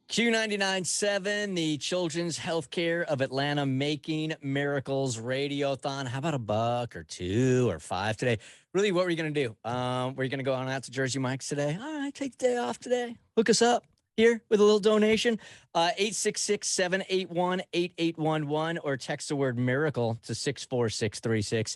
Q99.7, the Children's Healthcare of Atlanta Making Miracles Radiothon. How about a buck or two or five today? Really, what were you going to do? Were you going to go on out to Jersey Mike's today? All right, take the day off today. Hook us up here with a little donation. 866-781-8811 or text the word miracle to 64636.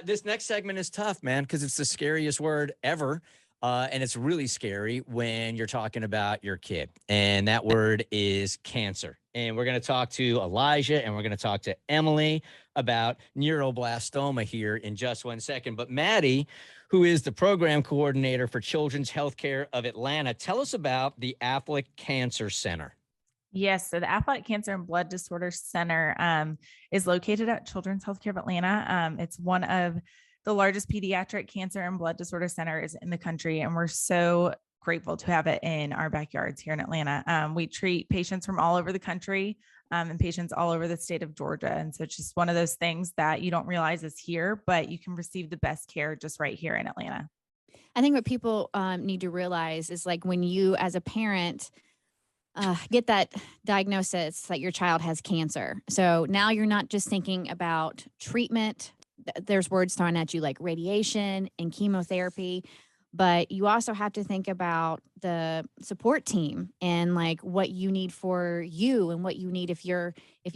This next segment is tough, man, because it's the scariest word ever. And it's really scary when you're talking about your kid. And that word is cancer. And we're going to talk to Elijah and we're going to talk to Emily about neuroblastoma here in just 1 second. But Maddie, who is the program coordinator for Children's Healthcare of Atlanta, tell us about the Affleck Cancer Center. Yes. So the Affleck Cancer and Blood Disorders Center is located at Children's Healthcare of Atlanta. It's one of the largest pediatric cancer and blood disorder centers in the country. And we're so grateful to have it in our backyards here in Atlanta. We treat patients from all over the country and patients all over the state of Georgia. And so it's just one of those things that you don't realize is here, but you can receive the best care just right here in Atlanta. I think what people need to realize is like when you as a parent get that diagnosis that your child has cancer. So now you're not just thinking about treatment. There's words thrown at you like radiation and chemotherapy, but you also have to think about the support team and like what you need for you and what you need if you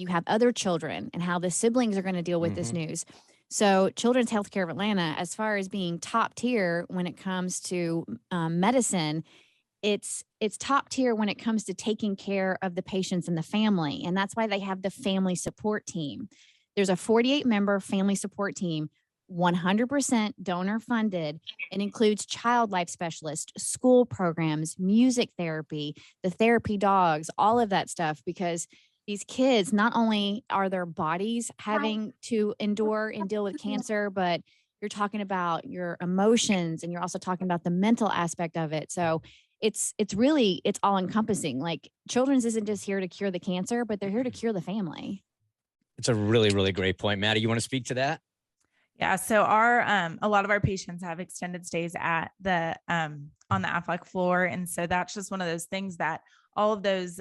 have other children and how the siblings are going to deal with this news. So Children's Healthcare of Atlanta, as far as being top tier when it comes to medicine, it's top tier when it comes to taking care of the patients and the family. And that's why they have the family support team. There's a 48-member family support team, 100% donor funded. It includes child life specialists, school programs, music therapy, the therapy dogs, all of that stuff, because these kids, not only are their bodies having to endure and deal with cancer, but you're talking about your emotions and you're also talking about the mental aspect of it. So it's all encompassing. Like Children's isn't just here to cure the cancer, but they're here to cure the family. It's a really, really great point. Maddie, you want to speak to that? Yeah. So a lot of our patients have extended stays at the, on the Affleck floor. And so that's just one of those things that all of those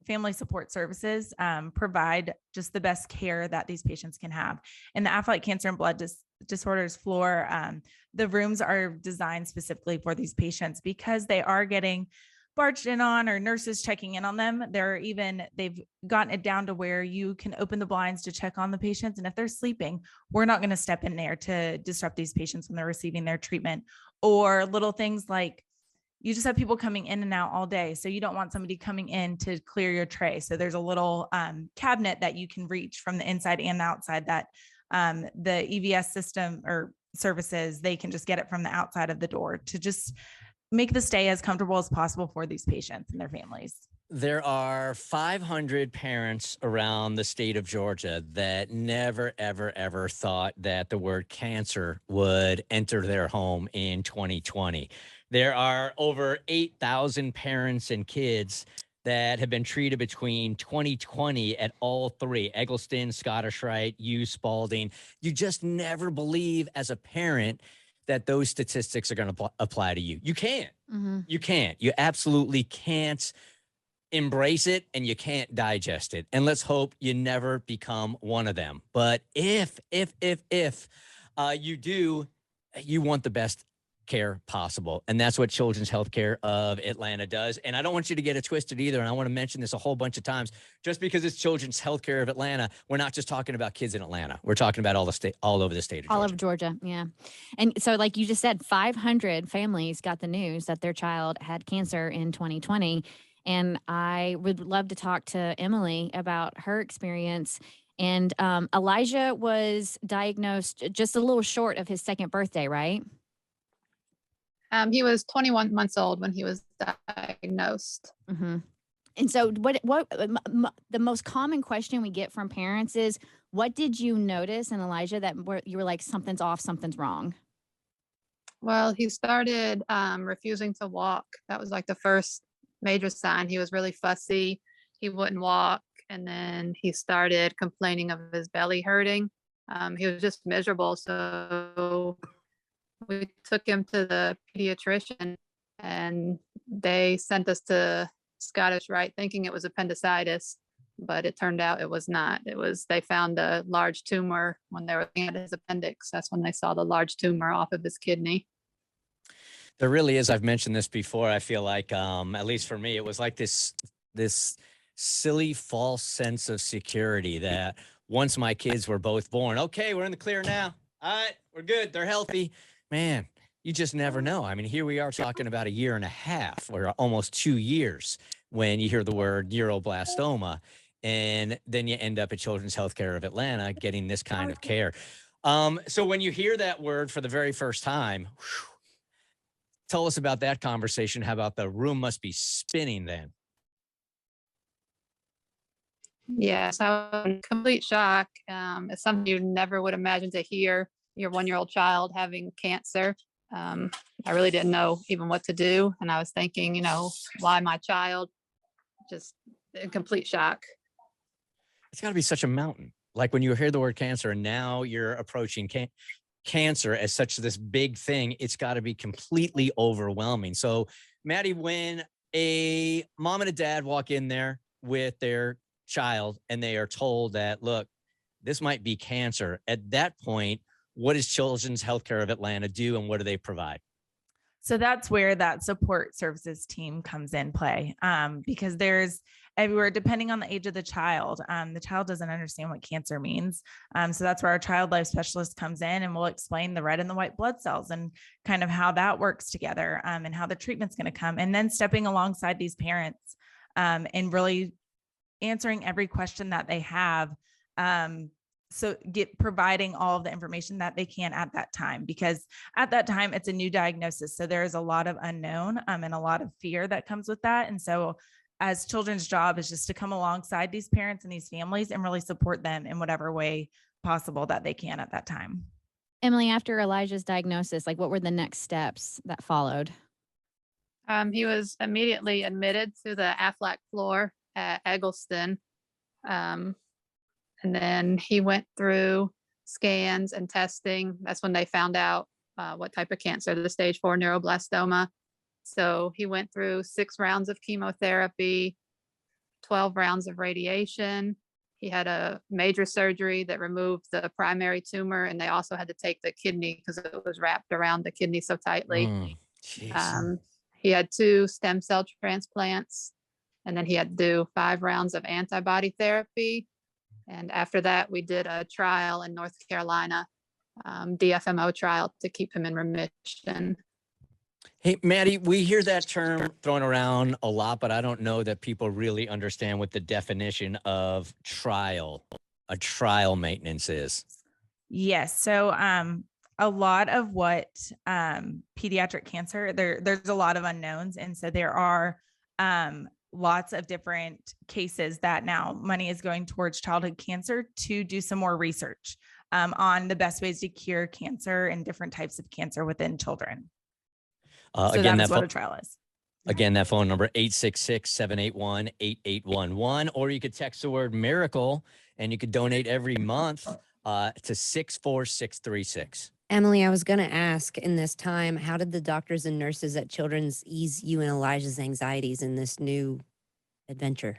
family support services provide just the best care that these patients can have. And the Affleck Cancer and Blood Disorders floor, the rooms are designed specifically for these patients because they are getting barged in on or nurses checking in on them. They've gotten it down to where you can open the blinds to check on the patients. And if they're sleeping, we're not going to step in there to disrupt these patients when they're receiving their treatment. Or little things like you just have people coming in and out all day. So you don't want somebody coming in to clear your tray. So there's a little cabinet that you can reach from the inside and the outside that the EVS system or services, they can just get it from the outside of the door to just make the stay as comfortable as possible for these patients and their families. There are 500 parents around the state of Georgia that never, ever, ever thought that the word cancer would enter their home in 2020. There are over 8,000 parents and kids that have been treated between 2020 at all three, Eggleston, Scottish Rite, Spalding. You just never believe as a parent that those statistics are going to apply to you. You can't. You can't. You absolutely can't embrace it and you can't digest it. And let's hope you never become one of them. But if you do, you want the best care possible. And that's what Children's Healthcare of Atlanta does. And I don't want you to get it twisted either. And I want to mention this a whole bunch of times. Just because it's Children's Healthcare of Atlanta, we're not just talking about kids in Atlanta. We're talking about all over the state of Georgia. All of Georgia, yeah. And so like you just said, 500 families got the news that their child had cancer in 2020. And I would love to talk to Emily about her experience. And Elijah was diagnosed just a little short of his second birthday, right? He was 21 months old when he was diagnosed. And so what the most common question we get from parents is, what did you notice in Elijah that you were like, something's off, something's wrong? Well, he started refusing to walk. That was like the first major sign. He was really fussy. He wouldn't walk. And then he started complaining of his belly hurting. He was just miserable. So we took him to the pediatrician and they sent us to Scottish Rite thinking it was appendicitis, but it turned out it was not. They found a large tumor when they were looking at his appendix. That's when they saw the large tumor off of his kidney. There really is. I've mentioned this before. I feel like, at least for me, it was like this silly false sense of security that once my kids were both born, okay, we're in the clear now. All right, we're good. They're healthy. Man, you just never know. I mean, here we are talking about 1.5 years or almost 2 years when you hear the word neuroblastoma, and then you end up at Children's Healthcare of Atlanta getting this kind of care. So when you hear that word for the very first time, tell us about that conversation. How about the room must be spinning then? Yes, I was in complete shock. It's something you never would imagine to hear your 1-year-old child having cancer. I really didn't know even what to do. And I was thinking, why my child? Just in complete shock. It's got to be such a mountain. Like when you hear the word cancer and now you're approaching cancer as such this big thing, it's got to be completely overwhelming. So, Maddie, when a mom and a dad walk in there with their child and they are told that, look, this might be cancer, at that point, what does Children's Healthcare of Atlanta do and what do they provide? So that's where that support services team comes in play, because there's everywhere, depending on the age of the child doesn't understand what cancer means. So that's where our child life specialist comes in and will explain the red and the white blood cells and kind of how that works together, and how the treatment's going to come. And then stepping alongside these parents and really answering every question that they have. So providing all of the information that they can at that time, because at that time it's a new diagnosis. So there is a lot of unknown and a lot of fear that comes with that. And so as children's job is just to come alongside these parents and these families and really support them in whatever way possible that they can at that time. Emily, after Elijah's diagnosis, like what were the next steps that followed? He was immediately admitted to the AFLAC floor at Eggleston. And then he went through scans and testing. That's when they found out what type of cancer, the stage 4 neuroblastoma. So he went through 6 rounds of chemotherapy, 12 rounds of radiation. He had a major surgery that removed the primary tumor, and they also had to take the kidney because it was wrapped around the kidney so tightly. He had 2 stem cell transplants, and then he had to do 5 rounds of antibody therapy. And after that, we did a trial in North Carolina, DFMO trial to keep him in remission. Hey, Maddie, we hear that term thrown around a lot, but I don't know that people really understand what the definition of a trial maintenance is. Yes. So a lot of what pediatric cancer, there's a lot of unknowns. And so there are lots of different cases that now money is going towards childhood cancer to do some more research on the best ways to cure cancer and different types of cancer within children. So again, that's what a trial is. Again, that phone number, 866-781-8811, or you could text the word miracle and you could donate every month to 64636. Emily, I was going to ask in this time, how did the doctors and nurses at Children's ease you and Elijah's anxieties in this new adventure?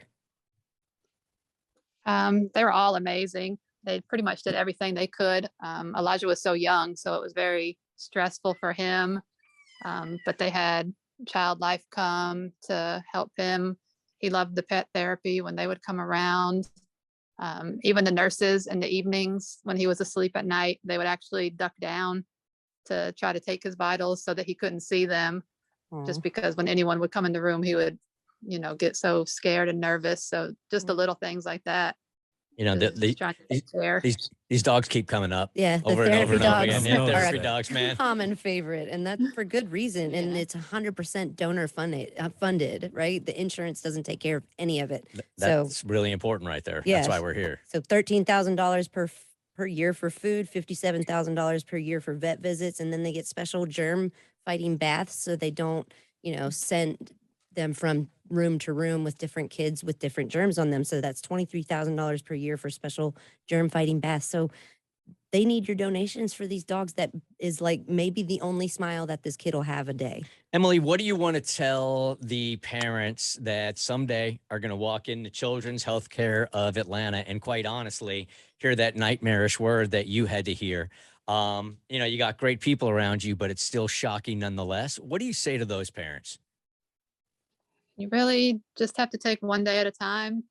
They were all amazing. They pretty much did everything they could. Elijah was so young, so it was very stressful for him. But they had Child Life come to help him. He loved the pet therapy when they would come around. Even the nurses in the evenings when he was asleep at night, they would actually duck down to try to take his vitals so that he couldn't see them. Just because when anyone would come in the room, he would, get so scared and nervous. So just the little things like that. These dogs keep coming up. Yeah, over and over and over again. Are Yeah, therapy dogs, man. Common favorite, and that's for good reason. And it's 100% donor funded, right? The insurance doesn't take care of any of it. That's really important right there. Yes. That's why we're here. So $13,000 per year for food, $57,000 per year for vet visits, and then they get special germ fighting baths so they don't, send them from room to room with different kids with different germs on them. So that's $23,000 per year for special germ fighting baths. So they need your donations for these dogs that is like maybe the only smile that this kid will have a day. Emily, what do you want to tell the parents that someday are going to walk into Children's Healthcare of Atlanta and, quite honestly, hear that nightmarish word that you had to hear? You got great people around you, but it's still shocking nonetheless. What do you say to those parents? You really just have to take one day at a time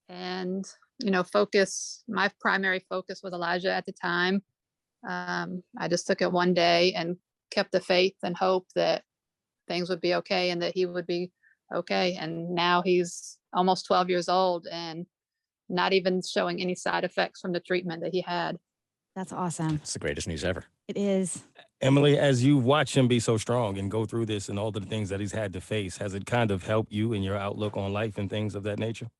and, focus. My primary focus was Elijah at the time. I just took it one day and kept the faith and hope that things would be okay and that he would be okay. And now he's almost 12 years old and not even showing any side effects from the treatment that he had. That's awesome. It's the greatest news ever. It is. Emily, as you watch him be so strong and go through this and all the things that he's had to face, has it kind of helped you in your outlook on life and things of that nature?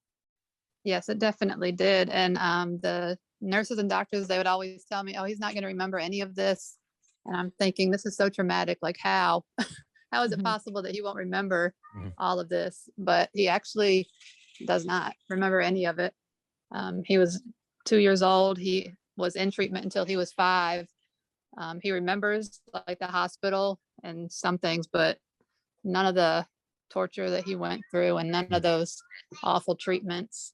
Yes, it definitely did. And the nurses and doctors, they would always tell me, oh, he's not going to remember any of this. And I'm thinking, this is so traumatic. Like, how? How is it possible that he won't remember all of this? But he actually does not remember any of it. He was 2 years old. He was in treatment until he was 5. He remembers like the hospital and some things, but none of the torture that he went through and none of those awful treatments.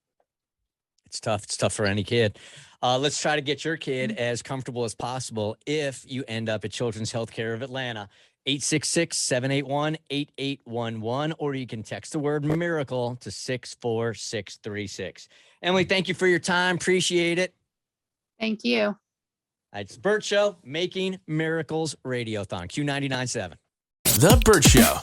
It's tough. It's tough for any kid. Let's try to get your kid as comfortable as possible if you end up at Children's Healthcare of Atlanta. 866-781-8811, or you can text the word miracle to 64636. Emily, thank you for your time. Appreciate it. Thank you. It's Bert Show, Making Miracles Radiothon, Q99.7. The Bert Show.